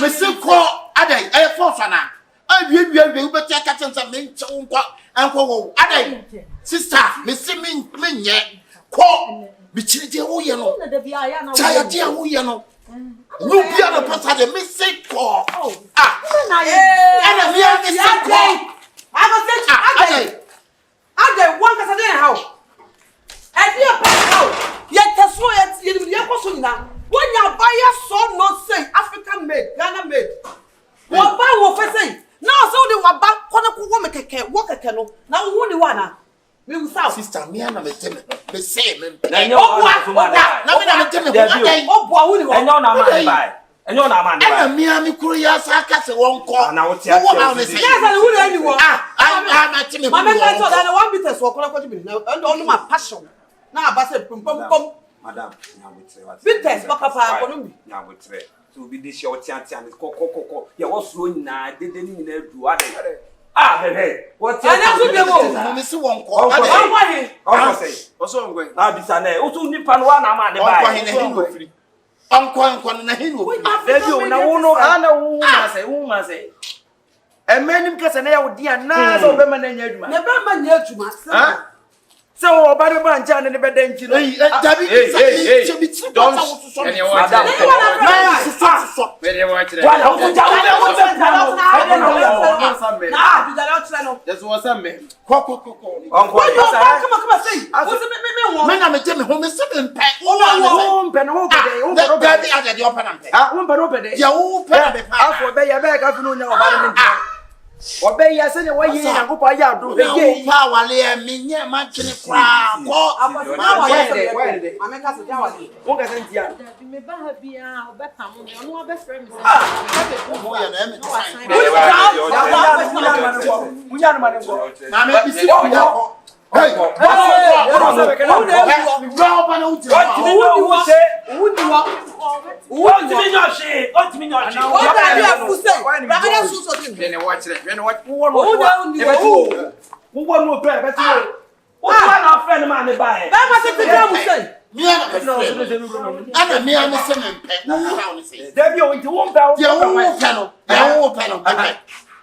Missing call Ade, I force na. I will be catching some men uncle Ade. Sister, Missing Min yet. Call Bichiti Uyano. Tired dear Uyano. No piano passage, missing call. Ade one person dey how. E dey how. Yet teso yet you person na. When you buy so no say African made, Ghana made. What buy wo fe say. Now so the waba kona ko wo mekeke, wo keke no. Na wo ni wa na. Me usa. Sister, me na me tell me say me. Na me tell me. Obo wo ni wa. Enyo na man buy. Enyo na man buy. Na me me kuru ya sa ka se won ko. Na wo ti ase. Yes, and who dey anyone? I na tell me. Mama can tell that one bit so kola kwaji bi. Na only my passion. Na abase pum. Madam, nya Bites papa kono bi. Nya botre. So bi dey show tian ko. Ya wo so nyina dede ni nyina du ade. Bebe. What you? Ana so be mo. Me se won ko. Onko say. Oso ngwe. Na bisa na. O tu nipa no wa na ma de ba. Onko hin na hin wo firi. Onko na hin wo firi. Debi na wo no ana wo ma say. Emanim kase na ya wo dia na so be ma na nya aduma. Na be ma nya aduma. Ha? So obare ba ncha ne be den chi no. Dabi so bi ti don so. Ene wo cha. So. Wele wo cha. Wa wo cha wo cha no. Na du dala ochira no. Yes wo sa me. Ko. Onko. Come say. Wo se me won. Me na me tell me ho me se me pe. Wo mpe no wo pede. Wo pede. Dabi ade de opa na mpe. Wo mpe no pede. Ya wo pe na be pa. Afo be ya be ka fi no nya obare me ntia. Obe ya se ne wo yi Yankopɔ ya do he ye pa wale e menye ma twene kwa ko ma wale ameka se ja wale wo ka se ntia me ba ha bia obeka mo no obefre mi mo ya na me munya no mane ko na me bisi ko ya ko hey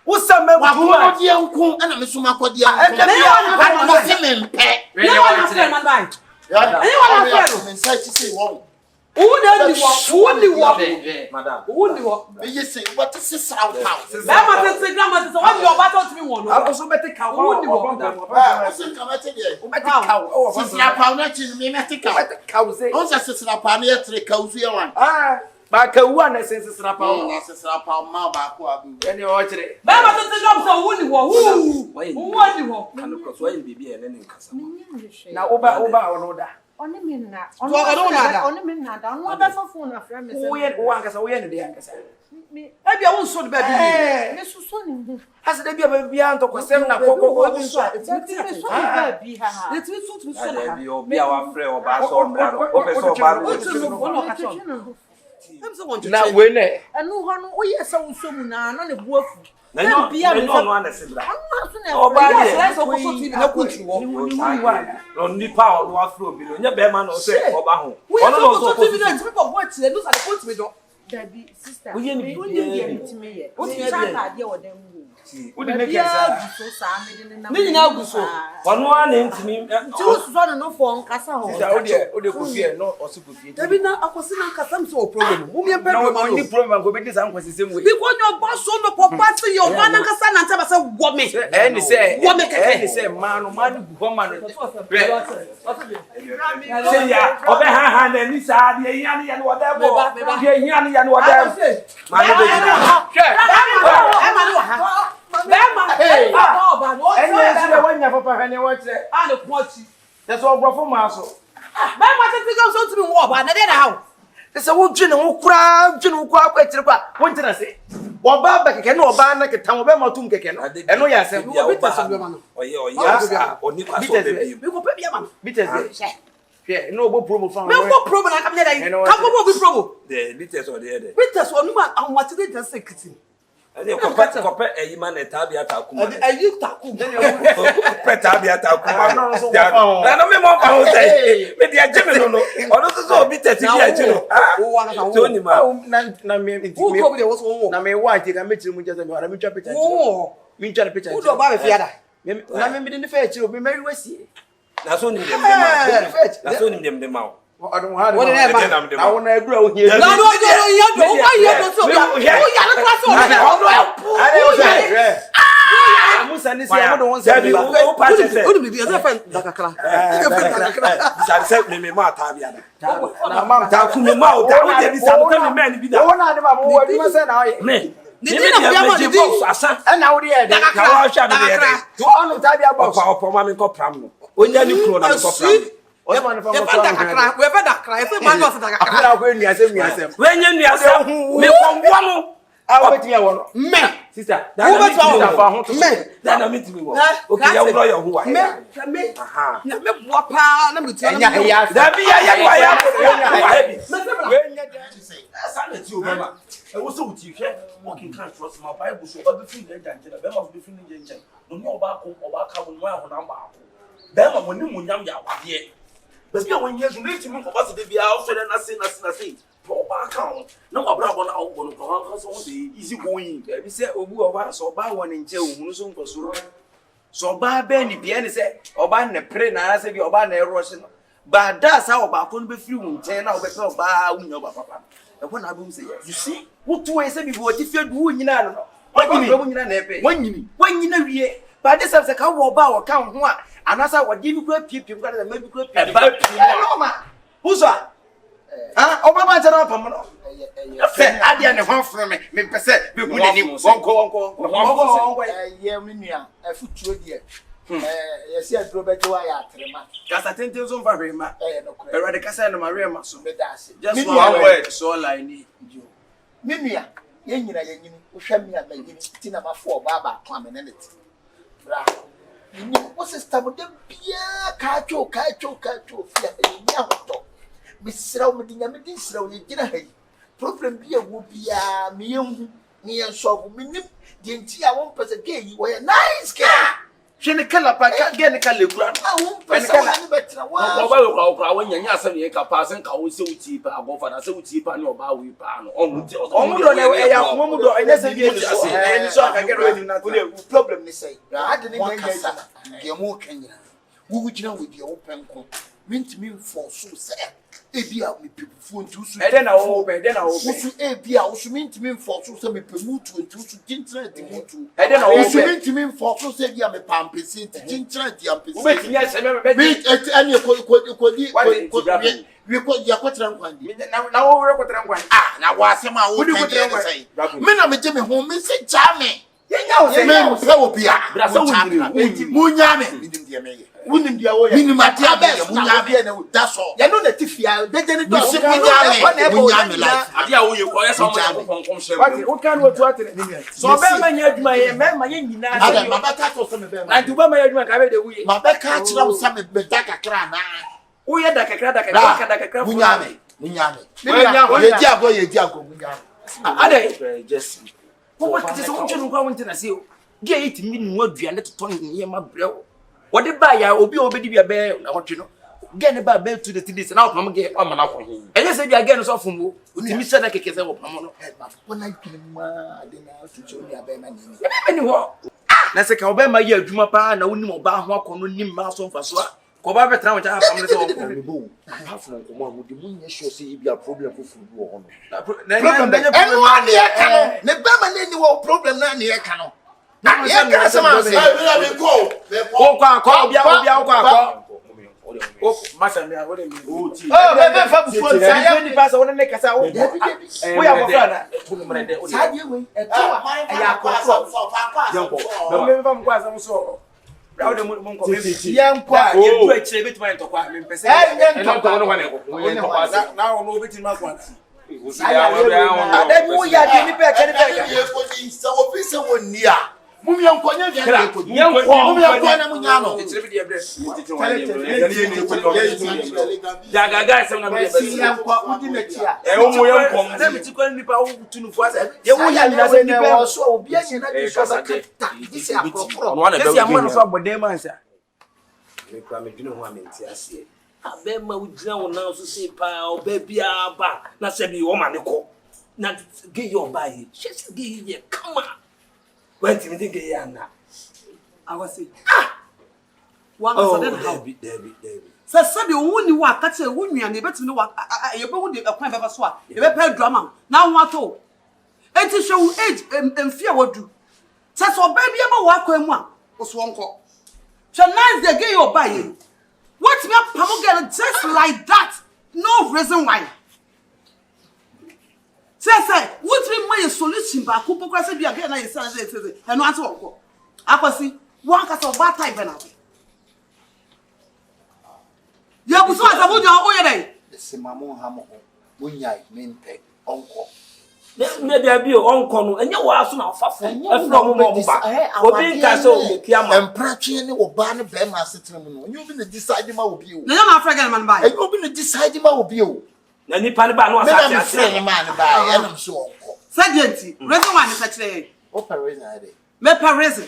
Usame wa dia nku ana mesuma kwadia ana se mempe really want to man by anyone afraid me say ti say won madam won you say what is this out house that must say grandma say what your battle to me won no I so better cow won so come at there o better cow sisra pa na chi me better cow say on say sisra pa na yetre cow su ye wan ba ka wu na sisra pa o na sisra pa ma ba ko abu ene o kire ba ma to jom so won ni wo kan ko so yin bibi ene nin kasa na oba ono da oni minna oni minna da no ba fofo na fra me se wo ye wo ankasa wo ye ne de ankasa e bia won so de ba bi me suso ni hu asa de bia ba bia nto kwasem na kokoko so ba bi ha let me so na bi o bia wa frɛ o ba so mbra no o pe so ba no na we ne enu ho no wo ye se wo so mu na no ne buafu na no anase bra o ba ye so ko so ti na kuntu wo no nipa o no afro obi no nya be ma no se o ba ho ono no so ti na ti ko bo ti no sa ko ti me do dabi sister wo ye ni bi ti me ye o ti chata de o dem wo wo di make sense so sa me de na ni nyina gu so ono ana ntimi ti wo so no fo nkasa ho o de ko fie no o so ko fie dabi na akosi na nkasa m so problem mu mi pe no ni problem ko be dis an kwasi sem we bi ko nyo bo so no po party yo ma na nkasa na ntaba se wo me ni say ma no bu ho ma no se ya obe ha na ni sa de yan ya no odebo de yan ya no odebo ma no be ma ni wa ha Bema hey baba no enye se wanya papa hane wo kire ana kuachi that's all brofo ma so bema se tiga so timi wo ba na de na ha se wo dwene wo kura kwa kire kwa wo ntira se wo ba ba keke no ba na ketan wo be ma tum keke no eno ya se wo bi te so be ma no oye oni kwa so be bi ko pe bi ma bi te se yeah no bo promo fa me ko promo na kam ne dai kam bo bi promo the bitters or the other bitters onu ma anwate de just sekiti Ade kope eyima na tabi atakuma. Ayi takum. Kope tabi atakuma. Na no me mo fa ho say. Me dia jeme no. Ono so obi tete bi aji no. So ni ma. Na me Who go be was won. na me wa ti ka me tiri mu jase me ora me twa picture. Who? Me twa picture. Who do ba be fiada? Na me me de fa tiri obi me wasi. Na so ni dem ma. Na so ni dem ma. Odun ha de. What did I na wona adura o hie. No, you do. Why you do so? Who ya na kwa so? Musa ni say amodo won say. O pa say. Who do be say fan dakakra. Bisa say me ma tabi ada. Na mam Ta ku me ma o da o de bisa mo kan me man bi da. wona de ma mo wa duma say na o. Me. Ni na bia mo di asa. Na wo de e de. Ka wa sha de de. To onu tabi abo. Opa ma me ko pram no. Onya ni kro na me ko pram. O ma na fa mo Ye fa dakakra, we fa dakakra, e fa man go dakakra. Akira ko enu asem. We nya nu asa. Me ko mbo no. A wetin ya wo no. Me. Sister, Who bet you fa ho to. me? Da na me timi wo. Okay, ya wo yo ho wa. Me. Aha. Na me boa pa na me tia Enya na. ya. Da bi ya wa ya. Wa heavy. We nya Asa na ti o bema. E wo so uti hwe. Working can trust my Bible so ba be free na janje na bema be free na janje. No ni oba ka wo nwa ho na mba ko. Bema mo ni munyam ya wade. But be when years need to me for us to be out so na say. Oba ka ho. Na wa bra bo na wo no ko so dey easy going. bi say obu oba so oba won nche ohunu so nkoso. So oba be ni bia ni say oba ne pray na say bi oba na rush no. Ba da sa oba ko no be free won nche na oba pe oba wunya oba papa. E ko na bu say you see what to say bi wo ti fe du wo nyina no. Wo nyina na epe. Wanyina wie. Ba de say ka wo oba wo ka ho a anasa wo di bi ko piepiem ka da ma bi ko piepiem. Ba No ma. Who's that? Oba ba tara pam no. Say adia ne ho fro me pese be hu ni wonko ye me nua afutuo de ye se aduro beje wa ya atrema kasa tenten so mfa hwema no kure erade kasa na maria maso be da ase just one word so line ni me nua ye nyina ye nyini wo hwa mi aba nyini ti na mafo oba ba to amene ne ti bra ni wo sister mo de bia ka cho fia ni ahoto misraw me dinya me din sraw ye gina hayi problem bi ewo bia me yenhu me yen solve me nim de nti a won pese gay wo ye nice girl hwene kala pa ka ge ne kala kura a won pese wa ni betra wa oba we kwa wa nya asa ne ka pa sen ka wo se uti pa agofa na se uti pa ni oba wi pa no omu do ne e ya ko mu do enya se bi ni so aka ge ready na problem ni say ade ni nganya de mo kanya wo gina we de wo penko mintimi force say ebia me pepufu ntusu e de na wo usu ebia usu mintimi force say me pemutu ntusu tintra di mutu e de na wo usu mintimi force say ebia me pampesi tintra di ampesi wo betimi ase me be ani ko we ko ya kwatra nkwandi na wo were kotra nkwan na wo asema wo kan say me na me je me ho me se jame yenya wo say me se obia bra so munyame minim dia me wunim dia wo ya minim atia be munyame na that's all ya no na tifia de de ni do munyame life ade a wo ye ko ya sa mo ya konkom hye wati o kan wo tu atene ni so be ma nya adwuma ye me ma ye nyina ada mabaka to so me be na duba ma ye adwuma ka be de wuye mabaka kira wo sa me be dakakra na wo ye dakakra munyame ye di ago munyame ade just wo kete so ntwe nkwa wo ntena se o ge yiti mi nu aduane to ton ye ma brew wo de ba ya obi obedi bia be na hotwe no ge ne ba be to the tdis na opam ge o ma na ko hin enye se bia ge no so fom wo otimi se da keke se wo pam no ba ko na kini ma ade na to cho ni abe ma ni ni ho na se ka oba ma ye adwuma pa na wonim oba ho akono nim ma so mfa so a ko ba betra wo cha pam ne se wo ko bo half no ko mo de mun ye sure say be a problem for food wo hono problem ne ya kanu ne ba ma ne ni wo problem na ne ya kanu na ye ka sama se me go ko kwa bia kwa o masa me wo de mi o ti be fa bu fo sa ya ni pasa wona ne kasa wo ya mo fra na bunu mrede o sa die we e to ya kwa so me fa mo kwa sa mo so bra de mo ko me ya nkwa ye du a kire betima en to kwa me pese ye no to no wane ko ye to kwa na wo no betima kwa sa ya ade mu ya de ni pe ka ye ko ni sa wo fi se woni a Mumi onkonya de na ko. Mumi onkona munyano. Ya gaga se na be Si yanko udi na tia. Omo yanko. Na mi ti kwa nipa wo tunufo ase. Ye wo ya na se nipa so obi anya na bi so ba kata. Disi akropro. Ono na be. Kesi amano so abodem ansa. Me kwa me dwene ho amenti ase. Abema ujina wona so se pa oba bia ba na se bi wo ma ne ko. Na ge yo ba yi. She se ge ye come on. Went me think ye na. I was say one of them David. say sabi woni wa ka che wo nuane betimi ne wa ye be wo de akwan beba so a ye be pa drama na wo ato enti show age emfia wadu say so ba bia ba wo akwan mu a wo so onko so nice dey get your buy what me pamo girl just like that no reason why say what me my solution ba ko pokra say bia girl na ye say eno ato onko akwasi one ka so ba type na ya buso azabu nya o yere Se mamu ha mo munyai mempe onko. Me dia bi onko no enye wo aso na ofafo afro mo mo ba obi nka so o mekia ma empratwe ne wo ba ne be ma setena mu no enye obi ne decide ma obi o na ya ma frega man ba enye obi ne decide ma obi o na nipa ne ba no me asate na ase frɛ ne ma ne ba ya nam so onko sergeant reason why me say kire operation ade me pa reason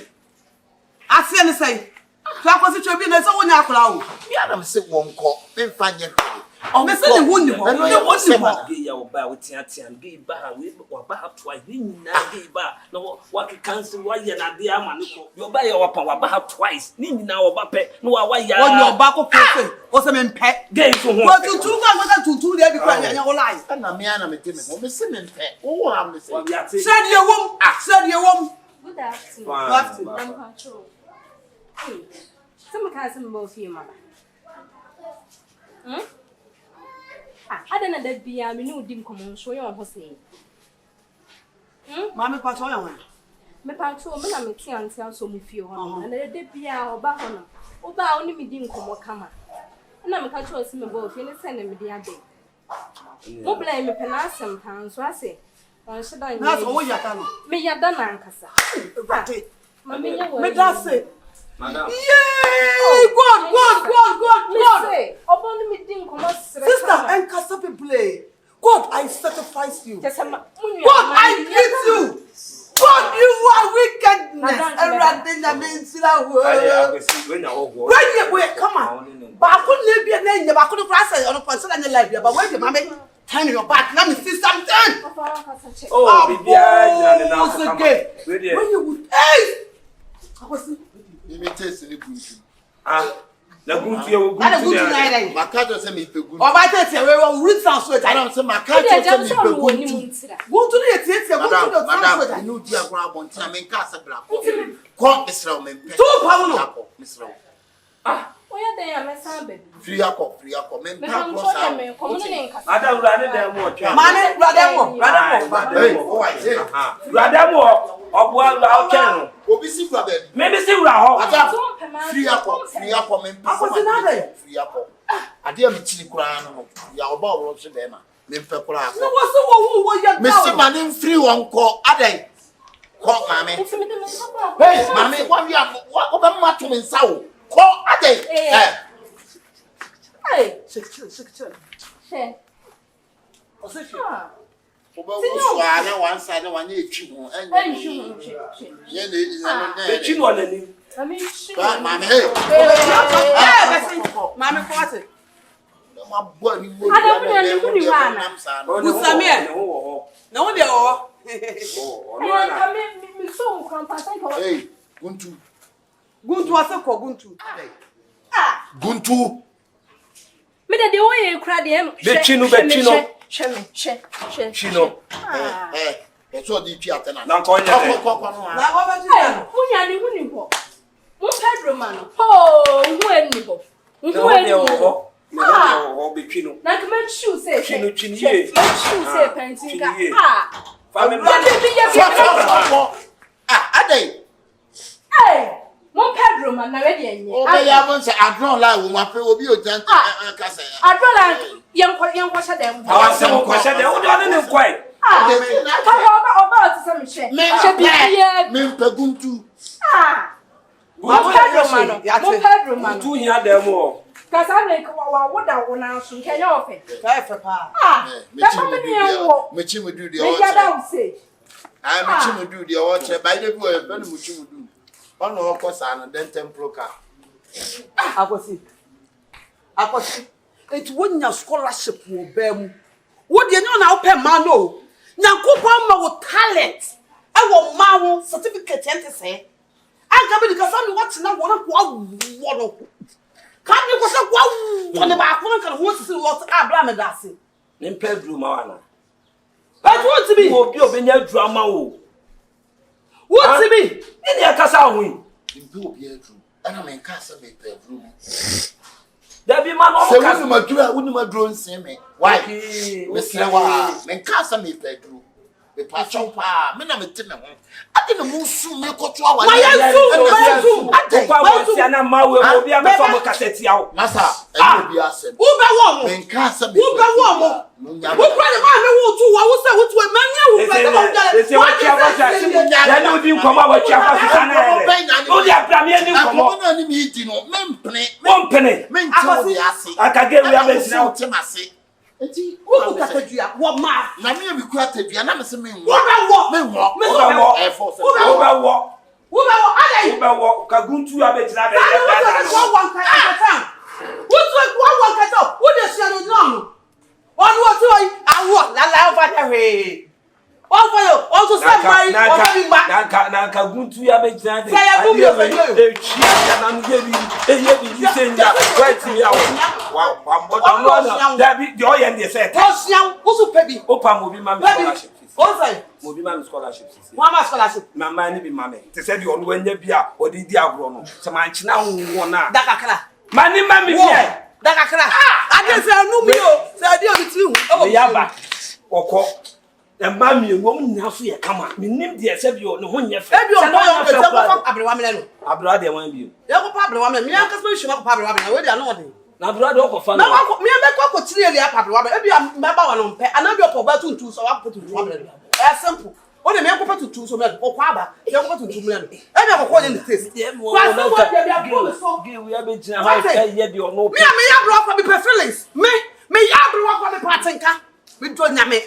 asie ne say to akwasi twa bi na so wonya akora o ya nam se wonko me mfa nye me say ne wonni ho ne wonni ho ge ya wo ba wo tia ge ba ha we wa ba ha twice ni nyina ge ba na wa ke cancel wa ye na de ama ne ko yo ba ye wa pa wa ba ha twice ni nyina wo ba pe no wa ya wonni oba ko pese o se me mpe ge so ho wa tutu ga ma tutu de bi kwa nya wo lai na me ana me te me ho me se me mpe wo ha me se wa ya te said ye wom Good afternoon. Good afternoon. I'm control. Hey, some can't move you, mama. I don't know that be a new dim common show your Hossein. mama pa so ya wa Me pancho, me na me tia until so move you on, and the be a oba hono. Oba only me dim come kama. Na me control see me both in the send me the other. Mo blame me penasem pan so I say. On should I na so wo ya ta no me ya da na nkasa. brate Mama ya me da say madam yay God Say, oba only me dim come sister and casa play God I sacrifice you just God I beat you God you are wickedness everything that means la wo when ya wo wait come on ba ko le bia na nya ba ko kra say on consider na life bia but wait mama turn your back let me see something oh bibia jina ne na so okay when you would hey I was me taste ni guntu na guntu ye wo ana guntu good ya night makajo se me pe guntu o ba tete we root sound so I don't say makajo se me pe guntu guntu ne tete guntu no madam sound you di agora abontina me nka se bra ko misra o me pe two pound no misra Oya dey am san baby. free akọ me Me nka kam cross so out me komo ne nkasa. madam rade dem mo twa mane brother mo hey oh I say rade mo obo ala o ken obi si kwa baby me be si wura ho ata free akọ me mpa Akọ si na dey? free akọ ade am chini kura no ya oba wo so be ma me mpa kura no akọ was so wo ya me si mane free won ko adai ko mame Nti me de me papa. hey mame wa wi am wo be ma to me nsa wo ko adai Hey, chill she. o se fi Ah. wo be wo so ana one side one e twi ho Hey, she. ye ne be chi no na ni I mean, she. ba mame hey eh besi mame ko ate ma bo ni wo Ada bu na ni mu ni wa na. Usamie. ho ho na wo de o Hey, come me so krampa sai ko. hey guntu guntu ase ko guntu Ah. guntu Me de o ye kra de. Be chino. Chino. so di twi atena Na nko nya de. ko no na wo ba Hey, ti unya ni huni ho. Mu pedro man. Oh, hu eni ho. Hu eni ho. ho be chino. Na come shoe say. Chino ye. Shoe say pentinga. Ah. Family What did you adai Hey, mon pedro man na we de enye. o be ya bon se adron la wo ma pe obi o jan ka se Adola yankwa sha dem. Awase mo kwese de wo de ne kwai. Oba ti say me share. Me bia. Me paguntu. Mo pedro man. Tu hia dem o. Kasa na wa woda wo na so nkenya ofe. Fa pa. Me chi me do the Me ya da say. Me chi me do the o by the boy e me chi me do. Ono okosa na den temploka. Akosi. It wonya scholarship wo ba mu. Wo de nyo na wo pe ma no. Nyankopon ma wo talent. E wo ma wo certificate ente se. Agabe ka sa me what na wo na wo no. Kan ni ko se wo ne ba ko na kan wo sisi wo abra me dase. Nem pedro ma wana. But what to be? Obi obenya drama wo. What to be? Ni akasa ho yi. Mbi obi adru. Ana me nka se me pedro. Dabi ma no Se ka wonu madura wonu maduro nsen me. Why? Me sere wa. Me nka se me pedro. Me pa chopa. Me na me te me ho. Ade ne mu su me koto awa. Ade kwa si ana ma we obi abefa mo kaseti awo. Masa, e obi asem. Wo be wo mo. Me nka se me. Wo be wo mo. Wo kwa de ma me wo tu wo se wo tu e manya wo kwa de wo jale. Ese wa chia kwa ya no di nkoma wa chia kwa sana ya. O di abra me ni nkoma. Akoma na ni mi di no. Me mpene. Mo mpene. Me nti wo ase. Akage we abesina wo temase. Enti wo ku katadua wo ma. na me bi ku atadua na me se me nwo. Wo be wo. Me nwo. Me so be wo. E force. Wo be wo. Wo be wo adai. Wo be wo kaguntu abetira be. Wo wan kan. Wo tu wo wan kan to. Wo de sia no no. Wọ́n wọ́n tí wọ́n awọ́ lálẹ́ ọ̀fà tẹ̀wé. Wọ́n fọ yóò wọ́n tún sẹ́ mari ọ̀fà bí gbà. Nanka guntu ya bẹ jina de. Sẹ́yẹ fún mi ò fẹ́ yóò. Ètí àjà náà ní yébi eyébi yìí ṣe ń jà wẹ́ẹ̀ tí yà wọ̀. Wà mbọ́dọ̀ lọ́nà dàbí di ọ̀yẹ́ ní ẹsẹ̀ tẹ̀. Wọ́n ṣiyan wọ́n sún pẹ̀bí. Ó pa mo bí ma mi scholarship. Wọ́n sẹ́yìn. Mo bí ma mi scholarship. Wọ́n á máa scholarship. Màmá ni bí ma mi. Tẹ̀sẹ̀ di ọ̀nù wẹ́nyẹ́ bí a ọ̀dí di àgùrọ̀ nù. Sàmàǹkì náà ń wọ̀ náà. Dákàkàrà. Màá ní má mi bí ẹ̀. Dákàkàrà. Adé sẹ́ ẹnu mi o. Sẹ́ ẹdí omi tí hu. Yaba ọkọ ẹ̀ma mi ẹ̀wọ̀n mu nyina so yẹ kama mi nim deɛ sɛ bi o ne ho nyɛ fɛ. Ebi o bɔ yɔ sɛ kɔkɔ abiriwa mi lɛnu. Abiriwa deɛ wɔn bi o. Yɛ kɔkɔ abiriwa mi lɛnu mi yɛn kɛse mi suma kɔkɔ abiriwa mi lɛnu o de anu wɔde. Na abiriwa deɛ ɔkɔ fa na. Mi yɛn bɛ kɔkɔ tiri yɛ liya abiriwa mi ebi mɛ ba wɔn mpɛ ana bi ɔkɔ bɛ tuntum sɔ wa kɔ tuntum mi lɛnu. Ɛyɛ simple. O de mi yɛn kɔkɔ tuntum so mi lɛnu ɔkɔ aba yɛn kɔkɔ tuntum mi lɛnu. Ebi ɔkɔ yɛ ni taste. Kwasi wo de bi abo mi so. Gé wuya bɛ gyina hɔ ɛyɛ yɛ deɛ ɔno. Mi a mi yɛ abiriwa kɔ mi pɛ feelings. Mi yɛ abiriwa kɔ mi pɛ atenka. Mi do nyame.